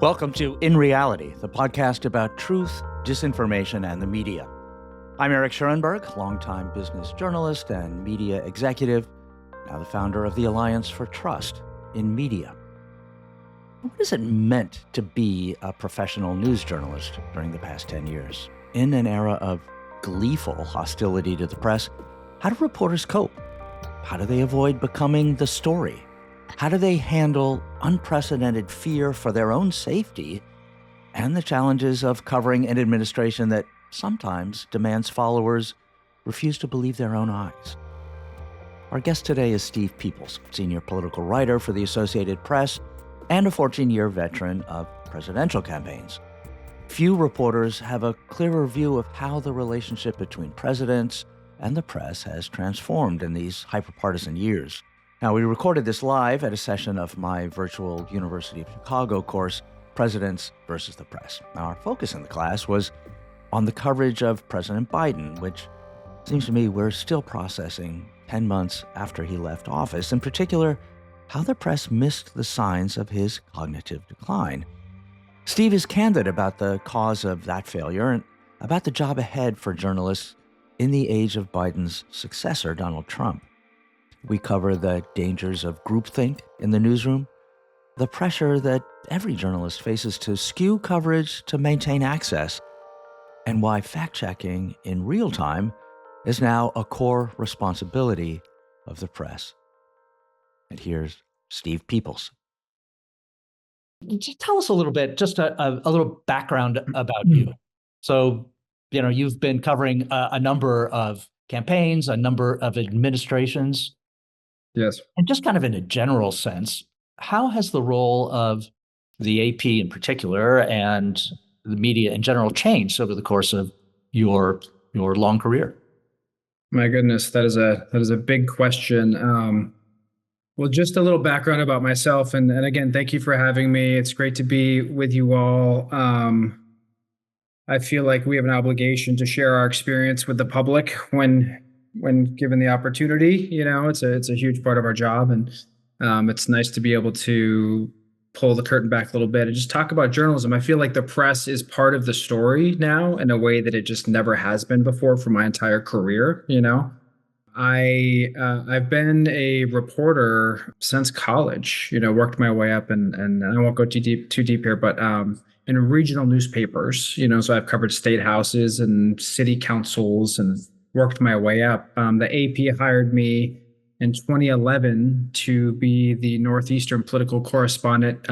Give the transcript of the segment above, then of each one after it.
Welcome to In Reality, the podcast about truth, disinformation, and the media. I'm Eric Schurenberg, longtime business journalist and media executive, now the founder of the Alliance for Trust in Media. What has it meant to be a professional news journalist during the past 10 years? In an era of gleeful hostility to the press, how do reporters cope? How do they avoid becoming the story? How do they handle unprecedented fear for their own safety and the challenges of covering an administration that sometimes demands followers refuse to believe their own eyes? Our guest today is Steve Peoples, senior political writer for the Associated Press and a 14-year veteran of presidential campaigns. Few reporters have a clearer view of how the relationship between presidents and the press has transformed in these hyper-partisan years. Now, we recorded this live at a session of my virtual University of Chicago course, Presidents versus the Press. Now, our focus in the class was on the coverage of President Biden, which seems to me we're still processing 10 months after he left office, in particular, how the press missed the signs of his cognitive decline. Steve is candid about the cause of that failure and about the job ahead for journalists in the age of Biden's successor, Donald Trump. We cover the dangers of groupthink in the newsroom, the pressure that every journalist faces to skew coverage to maintain access, and why fact-checking in real time is now a core responsibility of the press. And here's Steve Peoples. Just tell us a little bit, just a little background about you. So, you've been covering a number of campaigns, a number of administrations. Yes. And just kind of in a general sense, how has the role of the AP in particular and the media in general changed over the course of your long career? My goodness, that is a big question. Well, just a little background about myself, and again, thank you for having me. It's great to be with you all. I feel like we have an obligation to share our experience with the public when given the opportunity. It's a huge part of our job, and it's nice to be able to pull the curtain back a little bit and just talk about journalism. I feel like the press is part of the story now in a way that it just never has been before for my entire career. I've been a reporter since college. Worked my way up, and I won't go too deep here, but in regional newspapers. So I've covered state houses and city councils and worked my way up. The AP hired me in 2011 to be the Northeastern political correspondent.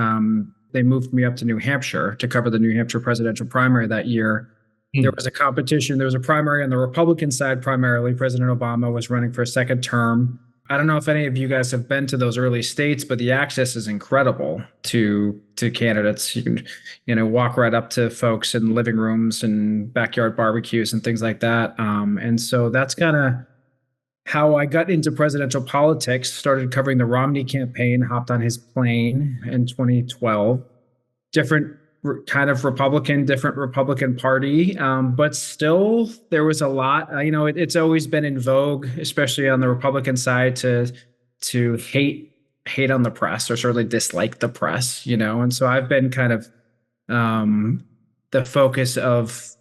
They moved me up to New Hampshire to cover the New Hampshire presidential primary that year. There was a competition. There was a primary on the Republican side primarily. President Obama was running for a second term. I don't know if any of you guys have been to those early states, but the access is incredible to candidates. You can, walk right up to folks in living rooms and backyard barbecues and things like that. And so that's kind of how I got into presidential politics. Started covering the Romney campaign, hopped on his plane in 2012. Different Republican Party, but still there was a lot. It's always been in vogue, especially on the Republican side, to hate on the press or certainly dislike the press. And so I've been kind of the focus of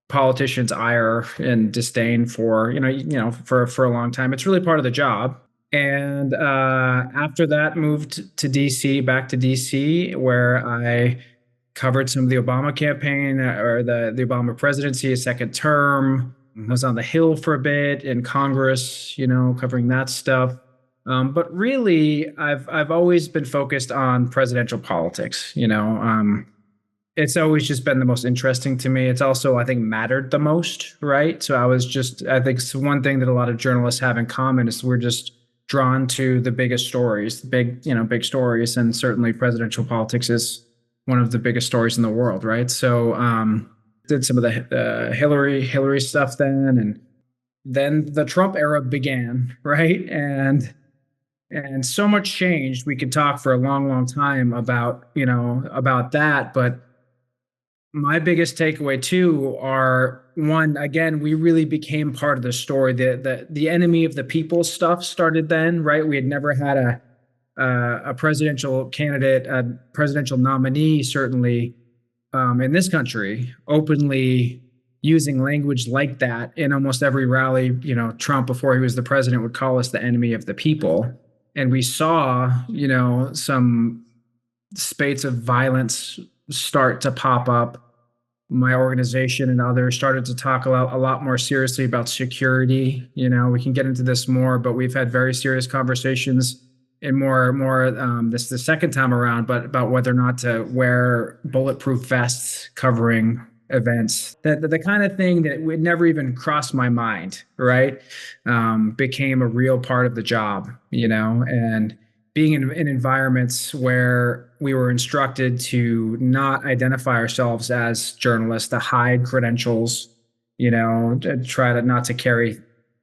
politicians' ire and disdain for for a long time. It's really part of the job. And after that, moved to DC, back to DC, where I covered some of the Obama campaign or the Obama presidency, a second term. Was on the Hill for a bit in Congress, covering that stuff. But really, I've always been focused on presidential politics. It's always just been the most interesting to me. It's also, I think, mattered the most, right? So I think one thing that a lot of journalists have in common is we're just drawn to the biggest stories, big stories, and certainly presidential politics is one of the biggest stories in the world, right? So did some of the Hillary stuff then, and then the Trump era began, right? And so much changed. We could talk for a long, long time about that, but my biggest takeaway too are one, again, we really became part of the story. The enemy of the people stuff started then, right? We had never had a presidential candidate, a presidential nominee, certainly in this country, openly using language like that in almost every rally. Trump, before he was the president, would call us the enemy of the people. And we saw, some spates of violence start to pop up. My organization and others started to talk a lot more seriously about security. We can get into this more, but we've had very serious conversations and more this the second time around, but about whether or not to wear bulletproof vests covering events. That the kind of thing that would never even cross my mind, right? Became a real part of the job, and being in environments where we were instructed to not identify ourselves as journalists, to hide credentials, to try to not to carry.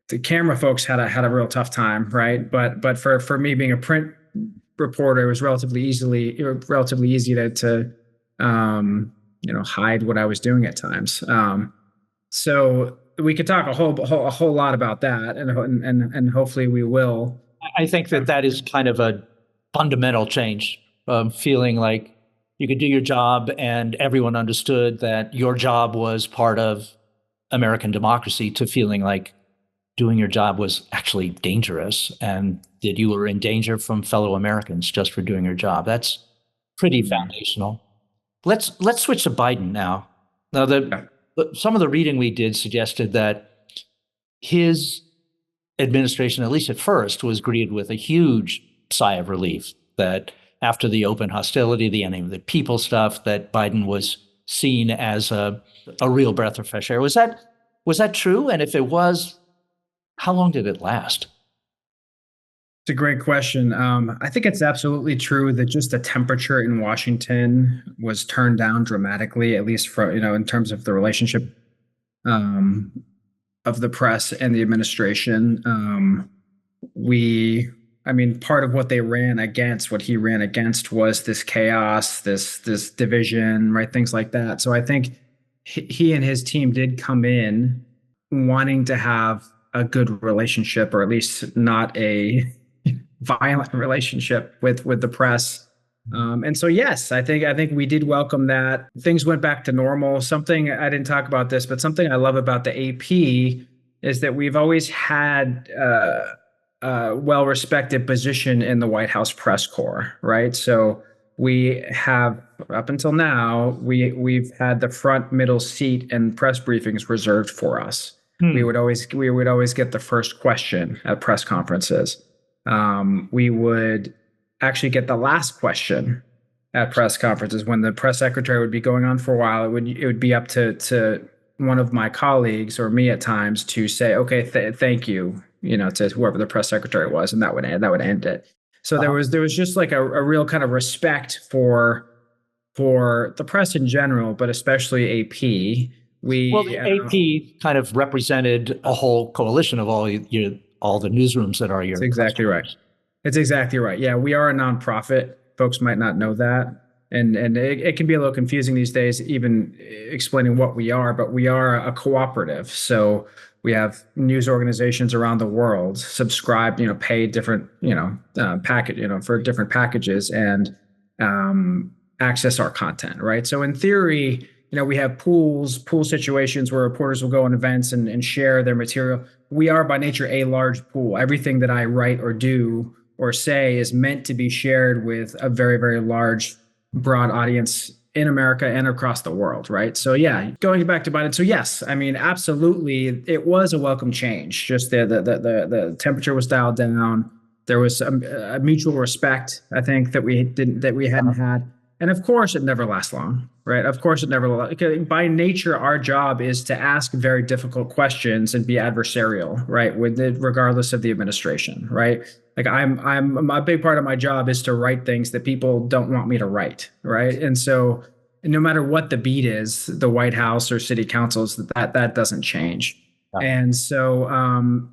The camera folks had a real tough time, right? But for me being a print reporter, it was relatively easy to hide what I was doing at times. So we could talk a whole lot about that, and hopefully we will. I think that is kind of a fundamental change, feeling like you could do your job and everyone understood that your job was part of American democracy, to feeling like doing your job was actually dangerous and that you were in danger from fellow Americans just for doing your job. That's pretty foundational. Let's switch to Biden now. Now, some of the reading we did suggested that his administration, at least at first, was greeted with a huge sigh of relief that after the open hostility, the ending of the people stuff, that Biden was seen as a real breath of fresh air. Was that true? And if it was, how long did it last? It's a great question. I think it's absolutely true that just the temperature in Washington was turned down dramatically, at least for, in terms of the relationship of the press and the administration. Part of what he ran against was this chaos, this division, right? Things like that. So I think he and his team did come in wanting to have a good relationship, or at least not a violent relationship with the press. And so, yes, I think we did welcome that. Things went back to normal. Something I didn't talk about this, but something I love about the AP is that we've always had a well-respected position in the White House press corps, right? So we have, up until now, we've had the front middle seat and press briefings reserved for us. We would always get the first question at press conferences. We would actually get the last question at press conferences. When the press secretary would be going on for a while, it would be up to one of my colleagues or me at times to say, okay, thank you, to whoever the press secretary was, and that would end it. So there was just like a real kind of respect for the press in general, but especially AP. The AP kind of represented a whole coalition of all the newsrooms that are your. That's exactly right. It's exactly right. Yeah, we are a nonprofit. Folks might not know that, and it can be a little confusing these days, even explaining what we are. But we are a cooperative, so we have news organizations around the world subscribe, pay different, package, for different packages and access our content, right? So in theory, we have pool situations where reporters will go on events and share their material. We are by nature a large pool. Everything that I write or do or say is meant to be shared with a very, very large, broad audience in America and across the world, right? So yeah, going back to Biden. So yes, absolutely, it was a welcome change. Just the temperature was dialed down. There was a mutual respect, I think, that we hadn't had. And of course, it never lasts long, right? Of course, it never lasts. By nature, our job is to ask very difficult questions and be adversarial, right? Regardless of the administration, right? Like I'm a big part of my job is to write things that people don't want me to write, right? And so, no matter what the beat is, the White House or city councils, that doesn't change. Yeah. And so,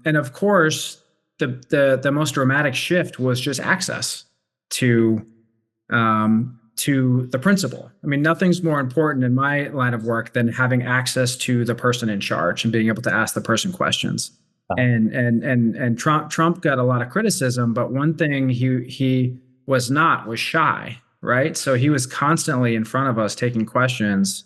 and of course, the most dramatic shift was just access to to the principal. I mean, nothing's more important in my line of work than having access to the person in charge and being able to ask the person questions. And Trump got a lot of criticism, but one thing he was shy, right? So he was constantly in front of us taking questions,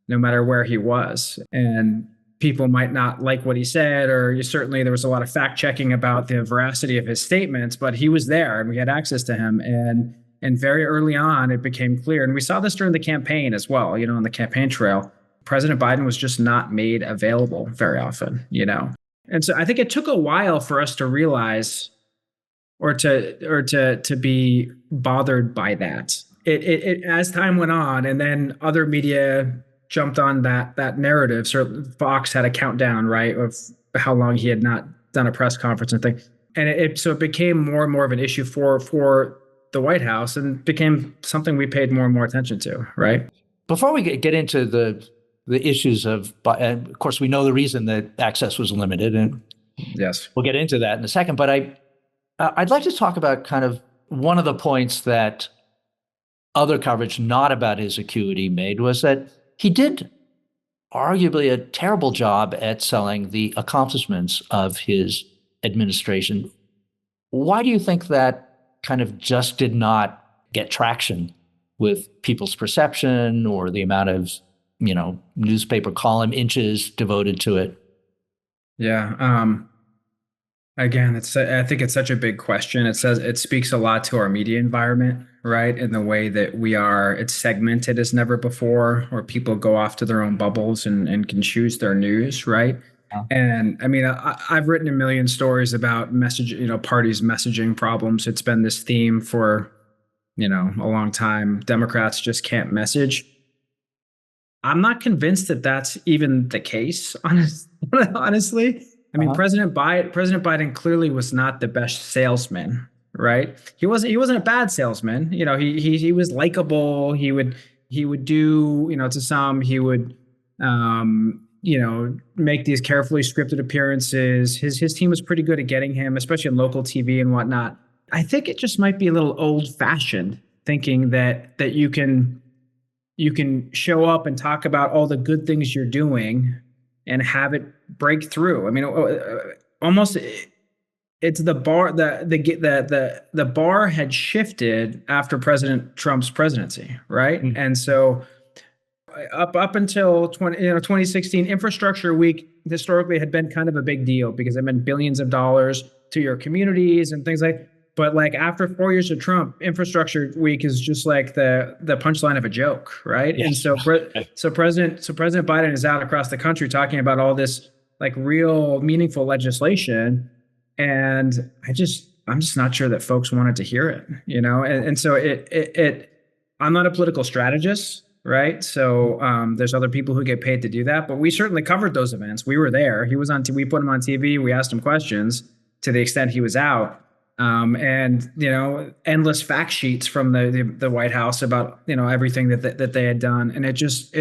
no matter where he was. And people might not like what he said, or certainly there was a lot of fact checking about the veracity of his statements, but he was there and we had access to him. And very early on, it became clear, and we saw this during the campaign as well, on the campaign trail, President Biden was just not made available very often, And so I think it took a while for us to realize or to be bothered by that. It as time went on, and then other media jumped on that narrative. So Fox had a countdown, right, of how long he had not done a press conference and thing. And so it became more and more of an issue for the White House, and became something we paid more and more attention to, right? Before we get into the issues of course, we know the reason that access was limited, and yes, we'll get into that in a second. But I'd like to talk about kind of one of the points that other coverage not about his acuity made was that he did arguably a terrible job at selling the accomplishments of his administration. Why do you think that kind of just did not get traction with people's perception or the amount of newspaper column inches devoted to it? Yeah. Again, I think it's such a big question. It speaks a lot to our media environment, right? In the way that it's segmented as never before, where people go off to their own bubbles and can choose their news, right? And I mean, I've written a million stories about parties messaging problems. It's been this theme for, a long time. Democrats just can't message. I'm not convinced that that's even the case, honestly. I mean, President Biden clearly was not the best salesman, right? He wasn't a bad salesman. He was likable. He would do, to some, he would make these carefully scripted appearances. His team was pretty good at getting him, especially on local TV and whatnot. I think it just might be a little old-fashioned thinking that you can show up and talk about all the good things you're doing and have it break through. I mean, almost it's the bar. The bar had shifted after President Trump's presidency, right? Mm-hmm. And so up until 2016, Infrastructure Week historically had been kind of a big deal because it meant billions of dollars to your communities and things like. But like after 4 years of Trump, Infrastructure Week is just like the punchline of a joke, right? Yes. And so President Biden is out across the country talking about all this like real meaningful legislation, and I'm just not sure that folks wanted to hear it, And so I'm not a political strategist, right? So there's other people who get paid to do that, but we certainly covered those events. We were there. He was on. We put him on TV. We asked him questions to the extent he was out. And endless fact sheets from the White House about everything that they had done, and it just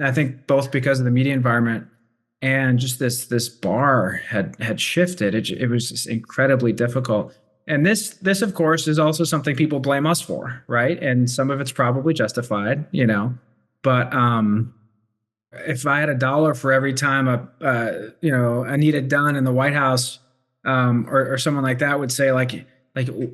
I think both because of the media environment and just this bar had shifted. It was just incredibly difficult, and this of course is also something people blame us for, right? And some of it's probably justified, but if I had $1 for every time Anita Dunn in the White House. Or someone like that would say like,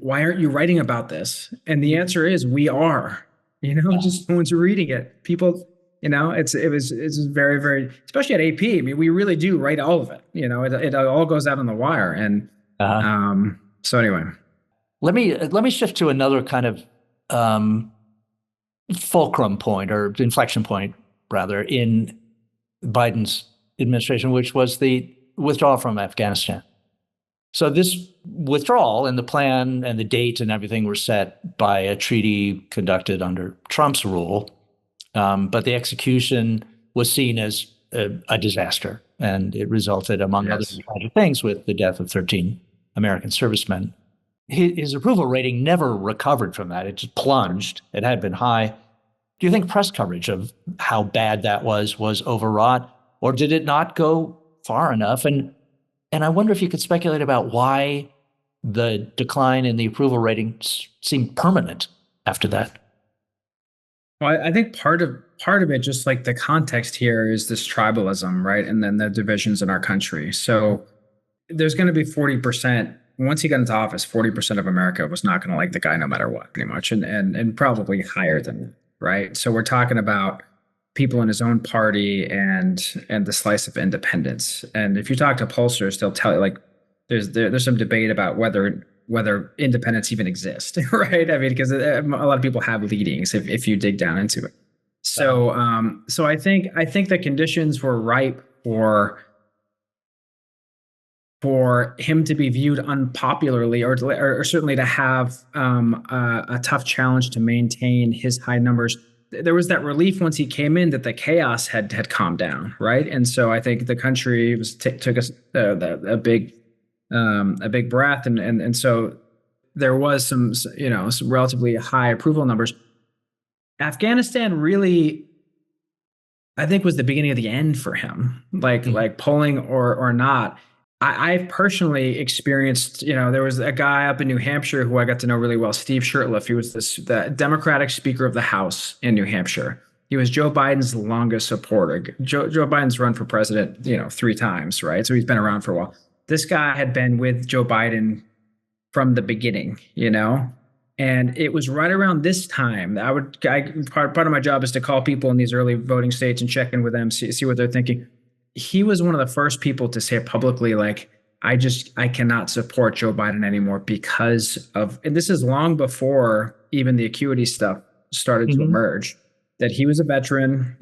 why aren't you writing about this? And the answer is we are, just no one's reading it. People, it's very, very, especially at AP. I mean, we really do write all of it. It all goes out on the wire. And so anyway, let me shift to another kind of fulcrum point or inflection point rather in Biden's administration, which was the withdrawal from Afghanistan. So this withdrawal and the plan and the date and everything were set by a treaty conducted under Trump's rule, but the execution was seen as a disaster, and it resulted, among other tragic things, with the death of 13 American servicemen. His approval rating never recovered from that. It just plunged. It had been high. Do you think press coverage of how bad that was overwrought, or did it not go far enough? And I wonder if you could speculate about why the decline in the approval rating seemed permanent after that. Well, I think part of it, just like the context here, is this tribalism, right? And then the divisions in our country. So there's going to be 40%. Once he got into office, 40% of America was not going to like the guy no matter what, pretty much, and probably higher than that, right? So we're talking about people in his own party and the slice of independence. And if you talk to pollsters, they'll tell you like there's some debate about whether independents even exist, right? I mean, because a lot of people have leadings if you dig down into it. So I think the conditions were ripe for him to be viewed unpopularly, or certainly to have a tough challenge to maintain his high numbers. There was that relief once he came in that the chaos had calmed down, right? And so I think the country took a big breath, and so there was some relatively high approval numbers. Afghanistan really, I think, was the beginning of the end for him, like polling or not. I've personally experienced, there was a guy up in New Hampshire who I got to know really well, Steve Shurtleff. He was the Democratic Speaker of the House in New Hampshire. He was Joe Biden's longest supporter. Joe Biden's run for president, 3 times, right? So he's been around for a while. This guy had been with Joe Biden from the beginning, and it was right around this time that part of my job is to call people in these early voting states and check in with them, see what they're thinking. He was one of the first people to say publicly, like, I cannot support Joe Biden anymore because of, and this is long before even the acuity stuff started to emerge, that he was a veteran,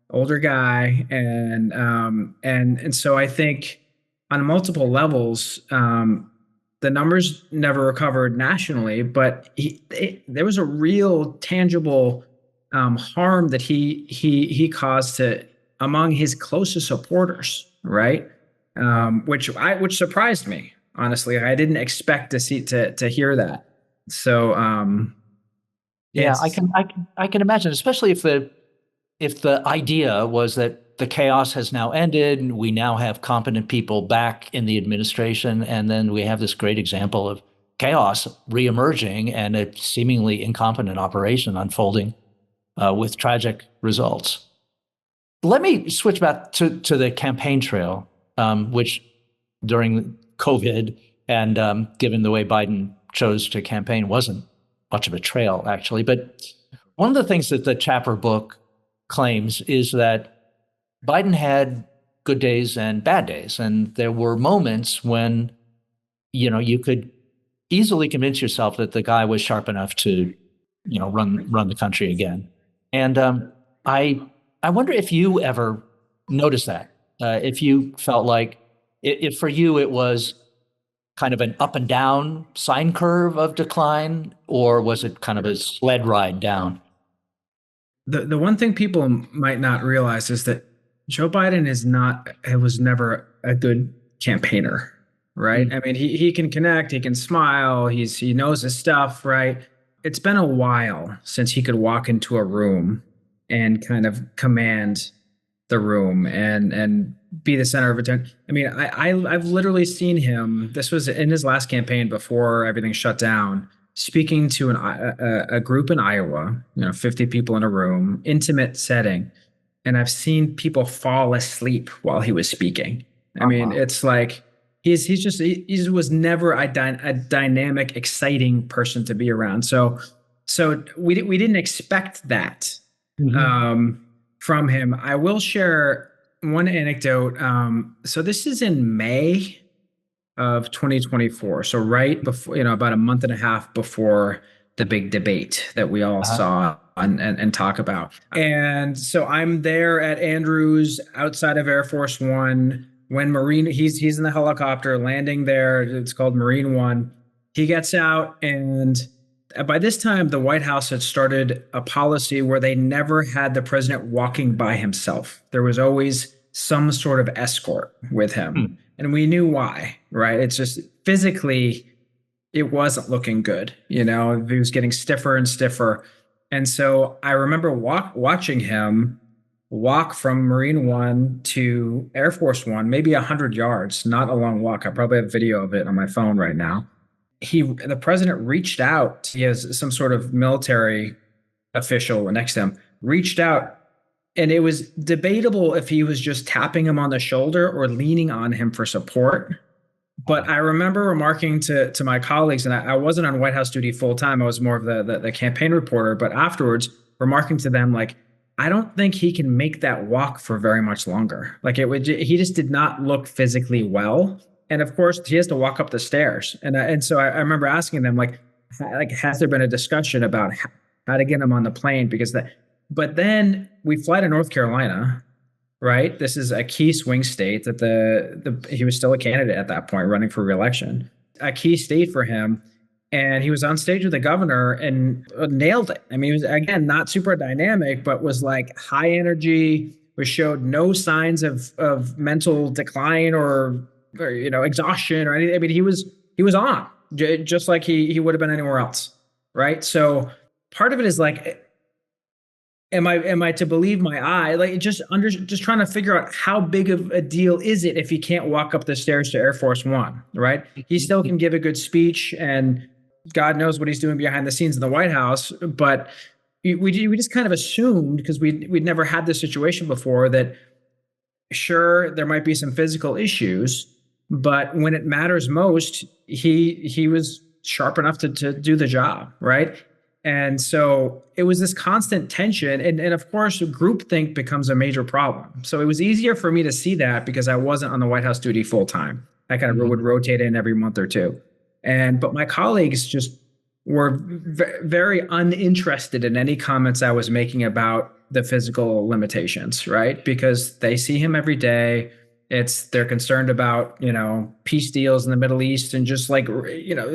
older guy. And so I think on multiple levels, the numbers never recovered nationally, but there was a real tangible harm that he caused among his closest supporters, right? Which surprised me, honestly. I didn't expect to hear that. So yeah, I can imagine, especially if the idea was that the chaos has now ended and we now have competent people back in the administration, and then we have this great example of chaos reemerging and a seemingly incompetent operation unfolding with tragic results. Let me switch back to the campaign trail, which during COVID and given the way Biden chose to campaign wasn't much of a trail, actually. But one of the things that the Chapter book claims is that Biden had good days and bad days. And there were moments when, you could easily convince yourself that the guy was sharp enough to, run the country again. And I wonder if you ever noticed that, if you felt like if for you it was kind of an up and down sine curve of decline, or was it kind of a sled ride down? The one thing people might not realize is that Joe Biden was never a good campaigner, right? I mean, he can connect, he can smile, he knows his stuff, right? It's been a while since he could walk into a room and kind of command the room and be the center of attention. I mean, I've literally seen him. This was in his last campaign before everything shut down, speaking to a group in Iowa, 50 people in a room, intimate setting. And I've seen people fall asleep while he was speaking. I mean, it's like he was never a dynamic, exciting person to be around. So we didn't expect that from him. I will share one anecdote. So this is in May of 2024. So right before, about a month and a half before the big debate that we all saw and talk about. And so I'm there at Andrews outside of Air Force One when he's in the helicopter landing there. It's called Marine One. He gets out, and by this time, the White House had started a policy where they never had the president walking by himself. There was always some sort of escort with him. And we knew why, right? It's just physically, it wasn't looking good. He was getting stiffer and stiffer. And so I remember watching him walk from Marine One to Air Force One, maybe 100 yards, not a long walk. I probably have video of it on my phone right now. The president reached out. He has some sort of military official next to him reached out, and it was debatable if he was just tapping him on the shoulder or leaning on him for support. But I remember remarking to my colleagues, and I wasn't on White House duty full time. I was more of the campaign reporter. But afterwards, remarking to them, like, I don't think he can make that walk for very much longer. Like he just did not look physically well. And of course, he has to walk up the stairs. And so I remember asking them, like, has there been a discussion about how to get him on the plane? But then we fly to North Carolina. Right. This is a key swing state that he was still a candidate at that point, running for re-election, a key state for him. And he was on stage with the governor and nailed it. I mean, he was, again, not super dynamic, but was like high energy, showed no signs of mental decline or exhaustion or anything. I mean, he was on just like he would have been anywhere else. Right. So part of it is like, Am I to believe my eye? Like just trying to figure out how big of a deal is it if he can't walk up the stairs to Air Force One, right? He still can give a good speech, and God knows what he's doing behind the scenes in the White House. But we just kind of assumed, because we'd never had this situation before, that sure, there might be some physical issues, but when it matters most, he was sharp enough to do the job, right? And so it was this constant tension. And of course, groupthink becomes a major problem. So it was easier for me to see that because I wasn't on the White House duty full time. I kind of would rotate in every month or two. But my colleagues just were very uninterested in any comments I was making about the physical limitations, right? Because they see him every day. They're concerned about, peace deals in the Middle East and just like,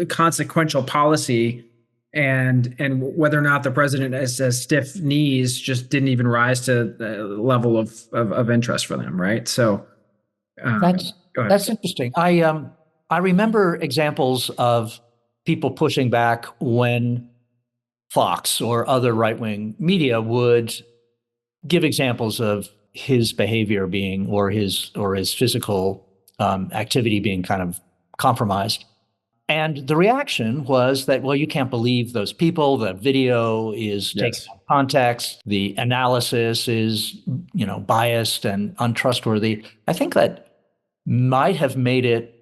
consequential policy. And whether or not the president has stiff knees just didn't even rise to the level of interest for them, right? So that's interesting. I remember examples of people pushing back when Fox or other right-wing media would give examples of his behavior being or his physical activity being kind of compromised. And the reaction was that, well, you can't believe those people. The video is taken out of context. The analysis is, biased and untrustworthy. I think that might have made it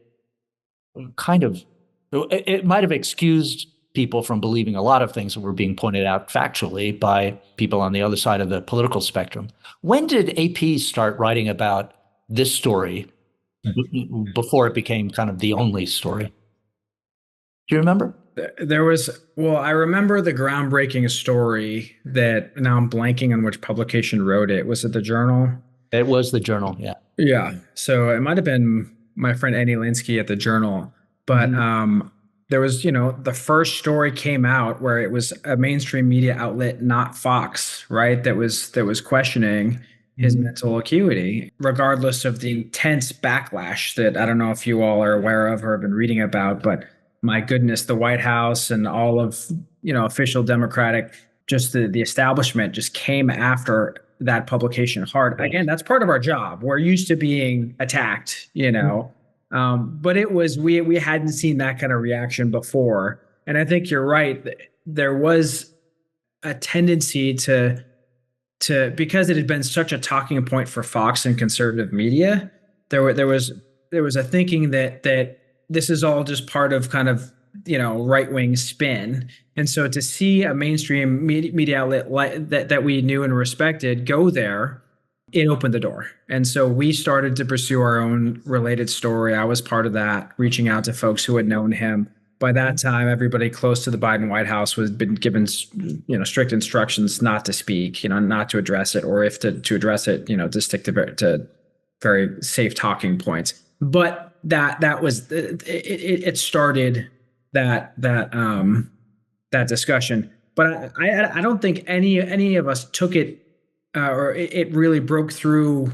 it might have excused people from believing a lot of things that were being pointed out factually by people on the other side of the political spectrum. When did AP start writing about this story before it became kind of the only story? Do you remember? I remember the groundbreaking story that now I'm blanking on which publication wrote it. Was it the Journal? It was the Journal, yeah. Yeah. So it might have been my friend Annie Linsky at the Journal. But there was, the first story came out where it was a mainstream media outlet, not Fox, right? That was questioning his mental acuity, regardless of the intense backlash that I don't know if you all are aware of or have been reading about, but my goodness, the White House and all of, official Democratic, just the establishment just came after that publication hard. Again, that's part of our job. We're used to being attacked, but it was, we hadn't seen that kind of reaction before. And I think you're right. There was a tendency to because it had been such a talking point for Fox and conservative media, there was a thinking that this is all just part of kind of, right-wing spin. And so to see a mainstream media outlet that we knew and respected go there, it opened the door. And so we started to pursue our own related story. I was part of that, reaching out to folks who had known him. By that time, everybody close to the Biden White House was been given, strict instructions not to speak, not to address it, or if to address it, to stick to very safe talking points. But that was it started that discussion. But I don't think any of us took it or it really broke through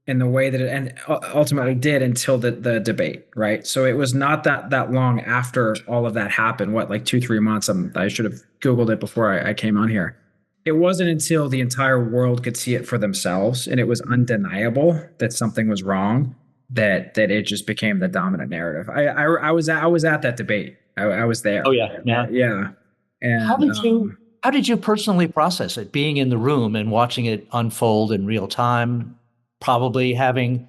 in the way that it ultimately did until the debate, right? So it was not that long after all of that happened. What, like 2-3 months? I should have Googled it before I came on here. It wasn't until the entire world could see it for themselves and it was undeniable that something was wrong that it just became the dominant narrative. I was at that debate. I was there. Oh yeah. Yeah. And How did you personally process it, being in the room and watching it unfold in real time, probably having,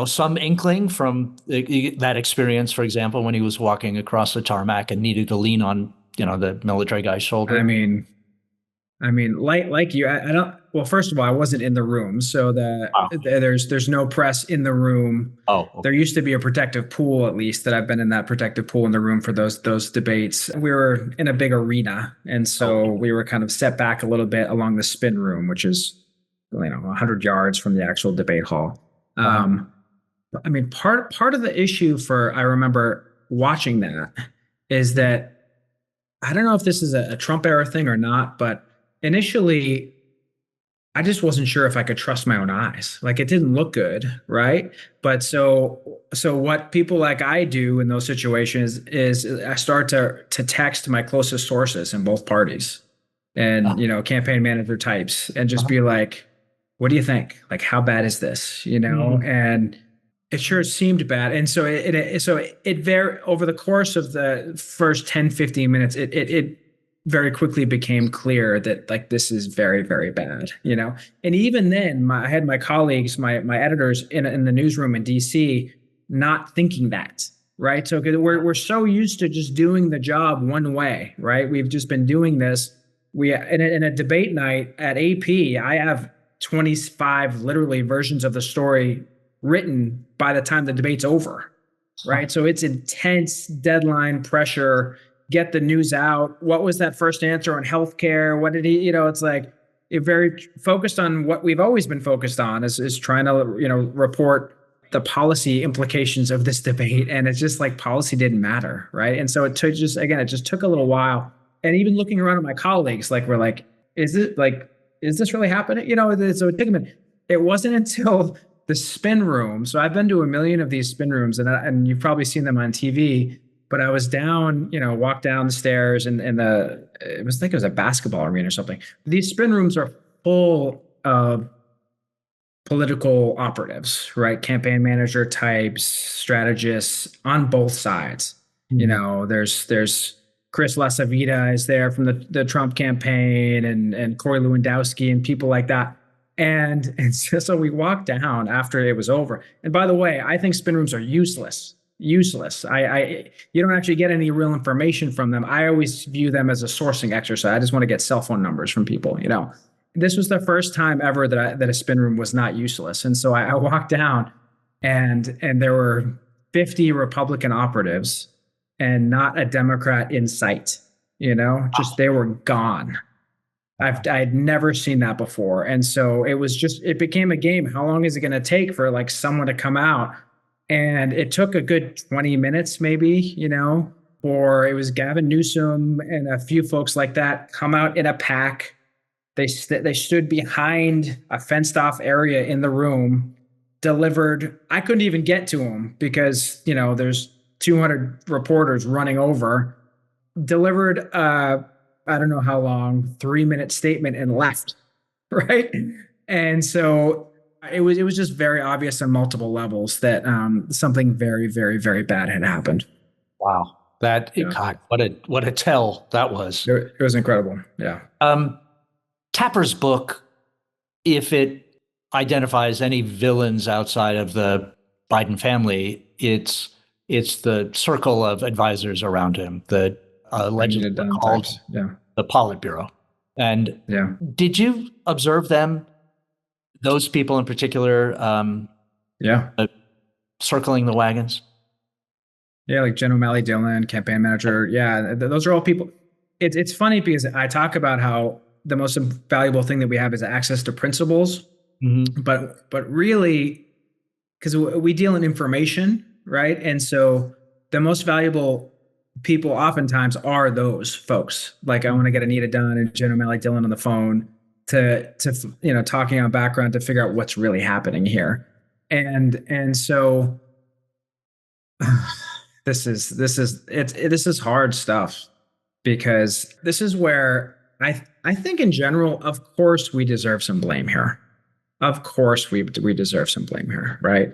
some inkling from that experience, for example, when he was walking across the tarmac and needed to lean on, the military guy's shoulder? Like you, I don't. Well, first of all, I wasn't in the room, so Oh, there's no press in the room. okay. There used to be a protective pool, at least that I've been in that protective pool in the room for those debates. We were in a big arena, and so we were kind of set back a little bit along the spin room, which is 100 yards from the actual debate hall. Part of the issue I remember watching that is that I don't know if this is a Trump era thing or not, but initially I just wasn't sure if I could trust my own eyes. Like it didn't look good, right? But so what people like I do in those situations is I start to text my closest sources in both parties and campaign manager types and just be like, what do you think? Like how bad is this? And it sure seemed bad. And so it very over the course of the first 10, 15 minutes, it very quickly became clear that like this is very, very bad, And even then, I had my colleagues, my editors in the newsroom in DC, not thinking that, right? So we're so used to just doing the job one way, right? We've just been doing this. In a debate night at AP, I have 25 literally versions of the story written by the time the debate's over, right? So it's intense deadline pressure. Get the news out. What was that first answer on healthcare? What did he, it's like it very focused on what we've always been focused on is trying to, report the policy implications of this debate. And it's just like policy didn't matter, right? And so it just took a little while. And even looking around at my colleagues, like we're like, is this really happening? So it took a minute. It wasn't until the spin room. So I've been to a million of these spin rooms and you've probably seen them on TV, but I was down, walked down the stairs and it was a basketball arena or something. These spin rooms are full of political operatives, right? Campaign manager types, strategists on both sides. Mm-hmm. There's Chris LaSavita is there from the Trump campaign and Corey Lewandowski and people like that. And so we walked down after it was over. And by the way, I think spin rooms are useless. You don't actually get any real information from them. I always view them as a sourcing exercise. I just want to get cell phone numbers from people. This was the first time ever that a spin room was not useless. And so I walked down, and there were 50 Republican operatives, and not a Democrat in sight. Just they were gone. I'd never seen that before. And so it became a game. How long is it going to take for like someone to come out? And it took a good 20 minutes, maybe, or it was Gavin Newsom and a few folks like that come out in a pack. They stood behind a fenced off area in the room, delivered. I couldn't even get to them because, there's 200 reporters running over, delivered I don't know how long, 3-minute statement and left. Right. And so it was just very obvious on multiple levels that something very, very, very bad had happened. Wow. God, what a tell that was. It was incredible. Yeah. Tapper's book, if it identifies any villains outside of the Biden family, it's the circle of advisors around him, the allegedly called the Politburo. And did you observe them, those people in particular, circling the wagons? Yeah, like Jen O'Malley Dillon, campaign manager. Yeah, those are all people. It's funny because I talk about how the most valuable thing that we have is access to principles, but really, because we deal in information, right? And so the most valuable people oftentimes are those folks. Like I want to get Anita Dunn and Jen O'Malley Dillon on the phone to talking on background to figure out what's really happening here. And so this is hard stuff, because this is where I think in general, of course, we deserve some blame here. Of course, we deserve some blame here, right?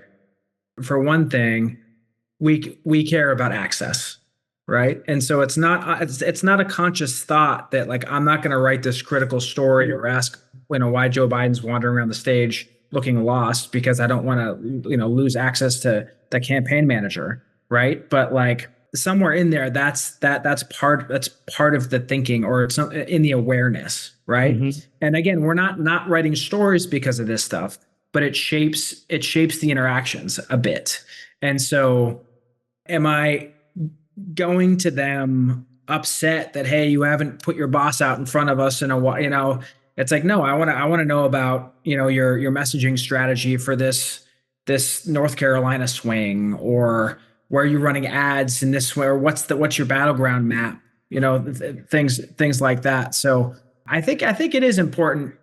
For one thing, we care about access, right? And so it's not a conscious thought that like I'm not going to write this critical story or ask why Joe Biden's wandering around the stage looking lost because I don't want to lose access to the campaign manager, right? But like somewhere in there, that's part of the thinking, or it's in the awareness, right? Mm-hmm. And again, we're not writing stories because of this stuff, but it shapes the interactions a bit. And so, am I going to them upset that, hey, you haven't put your boss out in front of us in a while? It's like, no, I want to know about your messaging strategy for this North Carolina swing, or where are you running ads in this way, or what's your battleground map, things like that. So I think it is important,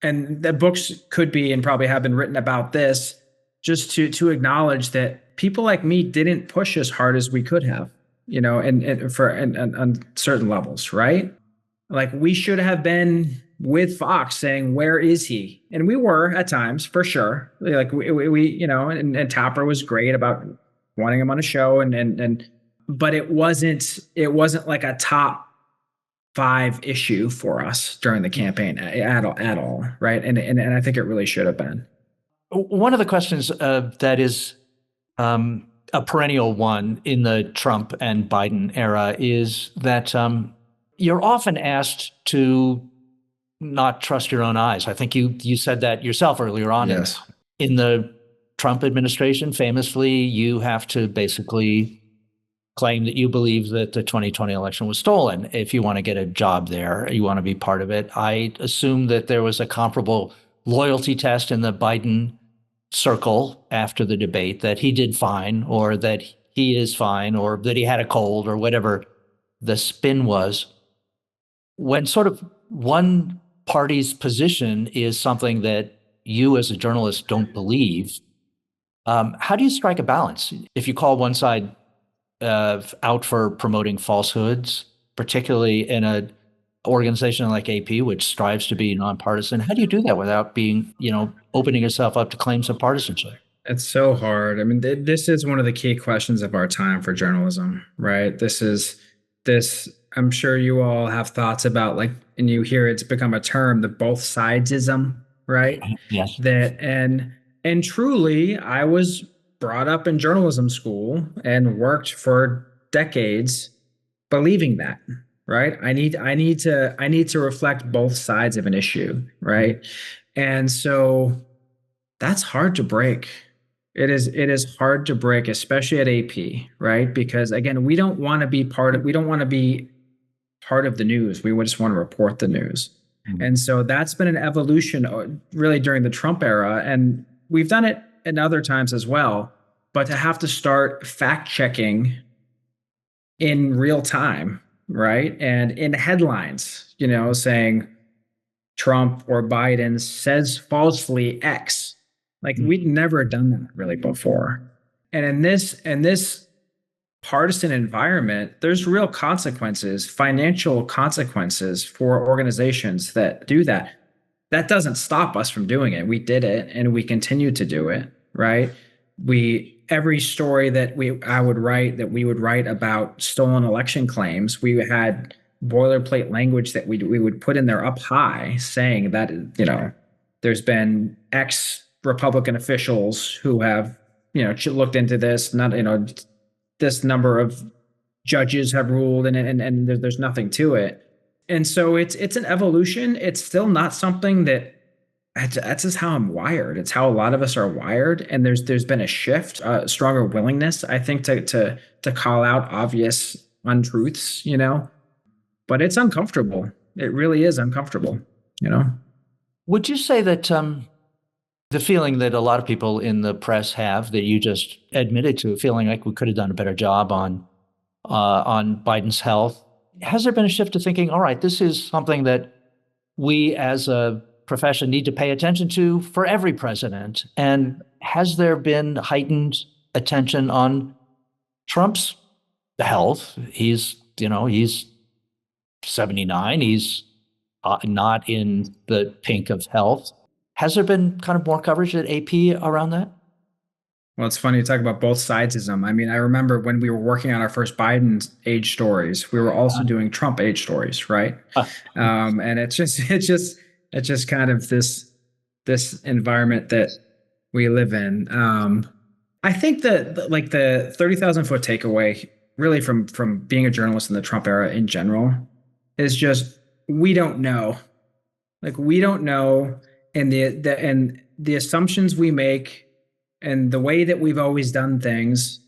and the books could be and probably have been written about this, just to acknowledge that people like me didn't push as hard as we could have, and on certain levels, right? Like we should have been with Fox saying, where is he? And we were at times, for sure. Like we and Tapper was great about wanting him on a show, but it wasn't like a top 5 issue for us during the campaign at all, right? And I think it really should have been. One of the questions that is a perennial one in the Trump and Biden era is that you're often asked to not trust your own eyes. I think you said that yourself earlier on. Yes. In the Trump administration, famously, you have to basically claim that you believe that the 2020 election was stolen if you want to get a job there, you want to be part of it. I assume that there was a comparable loyalty test in the Biden circle after the debate, that he did fine, or that he is fine, or that he had a cold, or whatever the spin was. When sort of one party's position is something that you as a journalist don't believe, how do you strike a balance? If you call one side out for promoting falsehoods, particularly in an organization like AP, which strives to be nonpartisan, how do you do that without being, opening yourself up to claims of partisanship? It's so hard. I mean, this is one of the key questions of our time for journalism, right? I'm sure you all have thoughts about, like, and you hear it's become a term, the both sidesism, right? Yes. And truly, I was brought up in journalism school and worked for decades believing that, right? I need to reflect both sides of an issue, right? And so that's hard to break. It is hard to break, especially at AP, right? Because again, we don't want to be part of the news. We just want to report the news. Mm-hmm. And so that's been an evolution really during the Trump era, and we've done it in other times as well. But to have to start fact checking in real time, right? And in headlines, saying Trump or Biden says falsely X. Like we'd never done that really before. And in this partisan environment, there's real consequences, financial consequences for organizations that do that. That doesn't stop us from doing it. We did it and we continue to do it, right? Every story that we would write about stolen election claims, we had boilerplate language that we would put in there up high saying that, there's been X Republican officials who have, looked into this, this number of judges have ruled and there's nothing to it. And so it's an evolution. It's still not something that's just how I'm wired. It's how a lot of us are wired. And there's been a shift, a stronger willingness, I think, to call out obvious untruths, but it's uncomfortable. It really is uncomfortable, Would you say that the feeling that a lot of people in the press have, that you just admitted to, feeling like we could have done a better job on Biden's health, has there been a shift to thinking, all right, this is something that we as a profession need to pay attention to for every president? And has there been heightened attention on Trump's health? He's 79. He's not in the pink of health. Has there been kind of more coverage at AP around that? Well, it's funny to talk about both sidesism. I mean, I remember when we were working on our first Biden age stories, we were also doing Trump age stories, right? Uh, And it's just kind of this environment that we live in. I think that like the 30,000 foot takeaway, really from being a journalist in the Trump era in general, is just we don't know. Like we don't know, and the assumptions we make and the way that we've always done things,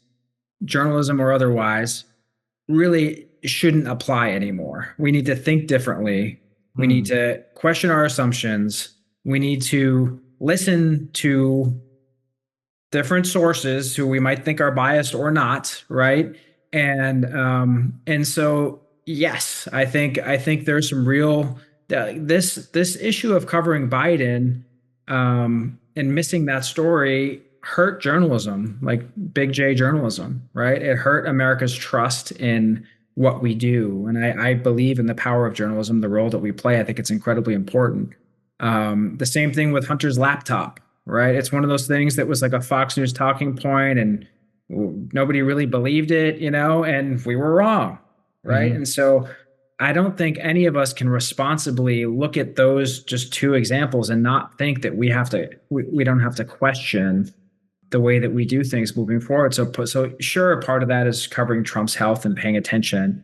journalism or otherwise, really shouldn't apply anymore. We need to think differently. We need to question our assumptions. We need to listen to different sources who we might think are biased or not, right? And so yes, I think there's some real this issue of covering Biden and missing that story hurt journalism, like big J journalism, right? It hurt America's trust in what we do. And I believe in the power of journalism, the role that we play. I think it's incredibly important. The same thing with Hunter's laptop, right? It's one of those things that was like a Fox News talking point and nobody really believed it, and we were wrong, right? And so I don't think any of us can responsibly look at those just two examples and not think that we don't have to question the way that we do things moving forward. So sure, part of that is covering Trump's health and paying attention,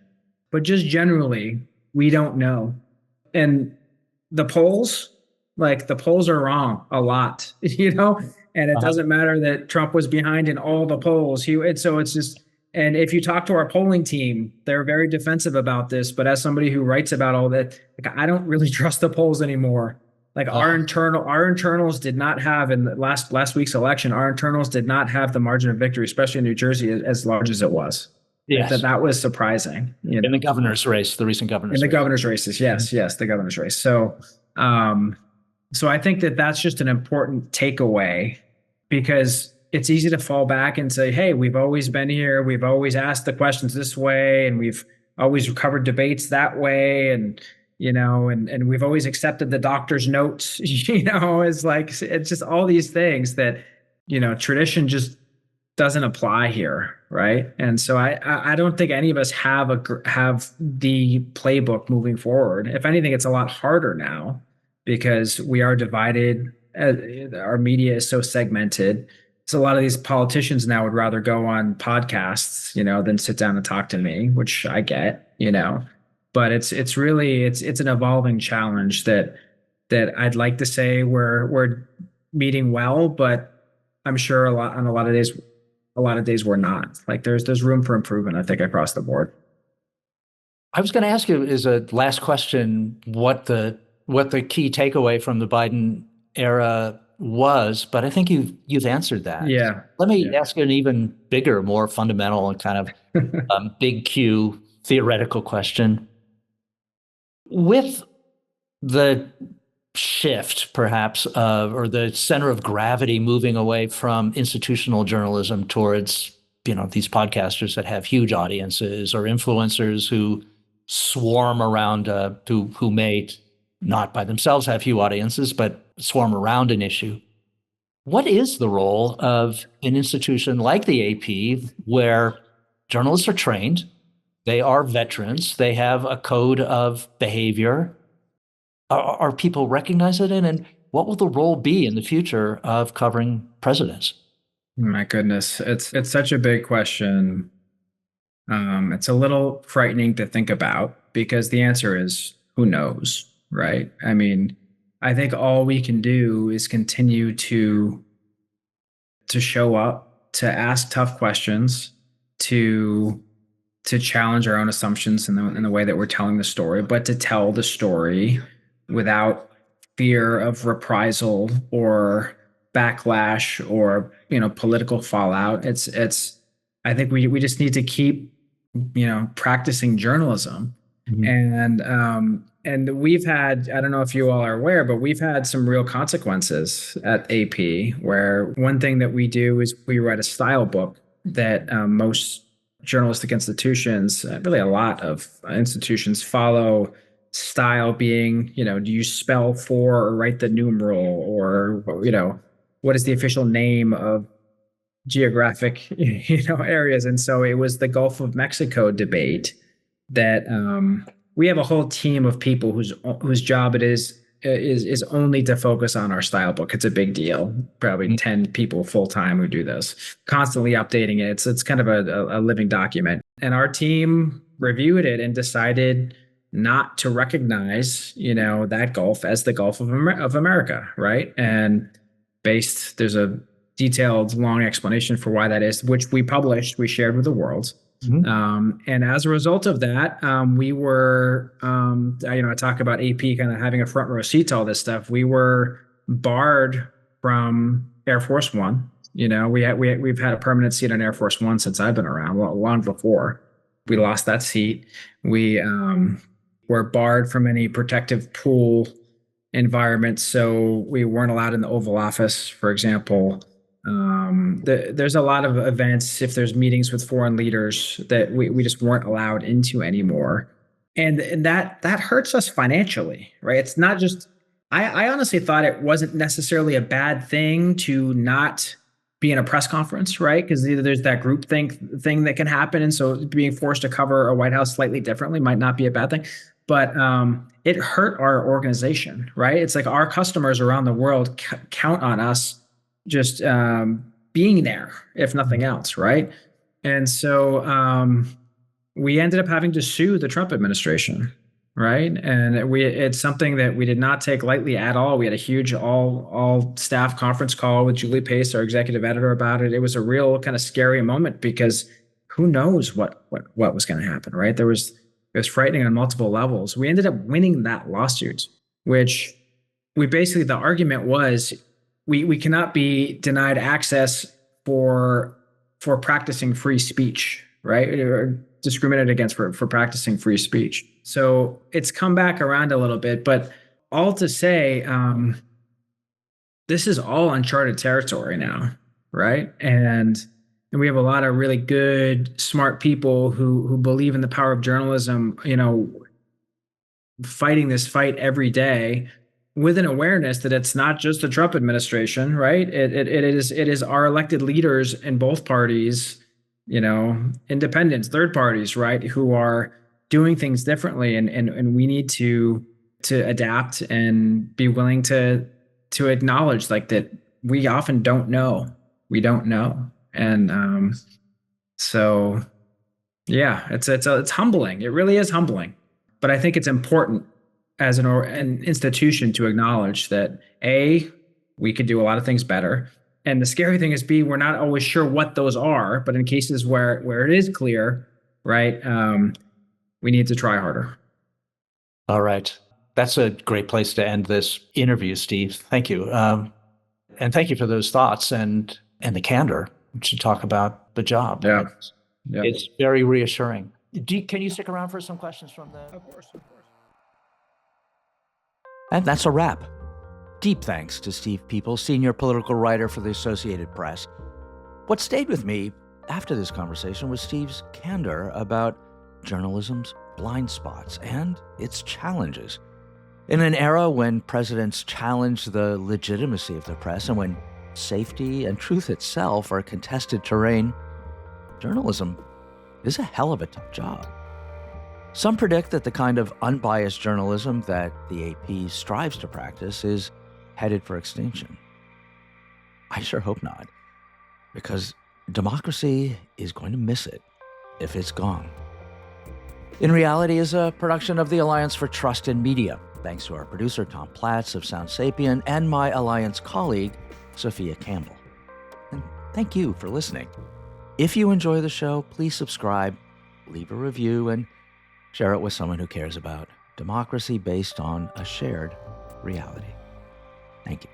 but just generally, we don't know. And the polls, like the polls are wrong a lot, and it doesn't matter that Trump was behind in all the polls. And if you talk to our polling team, they're very defensive about this. But as somebody who writes about all that, like, I don't really trust the polls anymore. Like our internals did not have in the last week's election, our internals did not have the margin of victory, especially in New Jersey, as large as it was. Yes. That was surprising. In the governor's race, the recent governor's race. Governor's races, yes, the governor's race. So I think that that's just an important takeaway, because it's easy to fall back and say, hey, we've always been here. We've always asked the questions this way, and we've always covered debates that way. And we've always accepted the doctor's notes, it's just all these things that, tradition just doesn't apply here. Right. And so I don't think any of us have the playbook moving forward. If anything, it's a lot harder now because we are divided. Our media is so segmented. So a lot of these politicians now would rather go on podcasts, than sit down and talk to me, which I get, but it's really an evolving challenge that I'd like to say we're meeting well, but I'm sure on a lot of days we're not. Like there's room for improvement, I think, across the board. I was going to ask you as a last question what the key takeaway from the Biden era was, but I think you've answered that. Yeah. Let me ask you an even bigger, more fundamental and kind of big Q theoretical question. With the shift, perhaps, or the center of gravity moving away from institutional journalism towards, these podcasters that have huge audiences or influencers who swarm around, who may not by themselves have huge audiences, but swarm around an issue. What is the role of an institution like the AP, where journalists are trained, they are veterans, they have a code of behavior? Are people recognize it in? And what will the role be in the future of covering presidents? My goodness, it's such a big question. It's a little frightening to think about because the answer is who knows, right? I mean, I think all we can do is continue to show up, to ask tough questions, to challenge our own assumptions in the way that we're telling the story, but to tell the story without fear of reprisal or backlash or political fallout. I think we just need to keep practicing journalism. And we've had, I don't know if you all are aware, but we've had some real consequences at AP, where one thing that we do is we write a style book that most journalistic institutions, really a lot of institutions, follow. Style being, do you spell for or write the numeral, or what is the official name of geographic, areas. And so it was the Gulf of Mexico debate that we have a whole team of people whose job it is only to focus on our style book. It's a big deal. Probably 10 people full time who do this, constantly updating it. It's kind of a living document. And our team reviewed it and decided not to recognize, that Gulf as the Gulf of America, right? And there's a detailed, long explanation for why that is, which we published, we shared with the world. And as a result of that, we were, I talk about AP kind of having a front row seat to all this stuff. We were barred from Air Force One. We've had a permanent seat on Air Force One since I've been around, long before. We lost that seat. We were barred from any protective pool environment, so we weren't allowed in the Oval Office, for example. There's a lot of events, if there's meetings with foreign leaders, that we just weren't allowed into anymore. And that hurts us financially, right? It's not just, I honestly thought it wasn't necessarily a bad thing to not be in a press conference, right? Because there's that group thing that can happen. And so being forced to cover a White House slightly differently might not be a bad thing. But it hurt our organization, right? It's like our customers around the world count on us just being there, if nothing else, right? And so we ended up having to sue the Trump administration, right? And it's something that we did not take lightly at all. We had a huge all staff conference call with Julie Pace, our executive editor, about it. It was a real kind of scary moment because who knows what was going to happen, right? It was frightening on multiple levels. We ended up winning that lawsuit, which the argument was, we cannot be denied access for practicing free speech, right? Or discriminated against for practicing free speech. So it's come back around a little bit, but all to say, this is all uncharted territory now, right? And we have a lot of really good, smart people who believe in the power of journalism, fighting this fight every day, with an awareness that it's not just the Trump administration, right? It is our elected leaders in both parties, independents, third parties, right, who are doing things differently, and we need to adapt and be willing to acknowledge that we often don't know. We don't know, and so yeah, it's humbling. It really is humbling, but I think it's important as an institution to acknowledge that A, we could do a lot of things better. And the scary thing is B, we're not always sure what those are, but in cases where it is clear, right, we need to try harder. All right. That's a great place to end this interview, Steve. Thank you. And thank you for those thoughts and the candor to talk about the job. Yeah. It's very reassuring. Can you stick around for some questions from the... Of course. And that's a wrap. Deep thanks to Steve People, senior political writer for the Associated Press. What stayed with me after this conversation was Steve's candor about journalism's blind spots and its challenges. In an era when presidents challenge the legitimacy of the press and when safety and truth itself are contested terrain, journalism is a hell of a tough job. Some predict that the kind of unbiased journalism that the AP strives to practice is headed for extinction. I sure hope not, because democracy is going to miss it if it's gone. In Reality is a production of the Alliance for Trust in Media, thanks to our producer Tom Platz of Sound Sapien and my Alliance colleague, Sophia Campbell. And thank you for listening. If you enjoy the show, please subscribe, leave a review, and share it with someone who cares about democracy based on a shared reality. Thank you.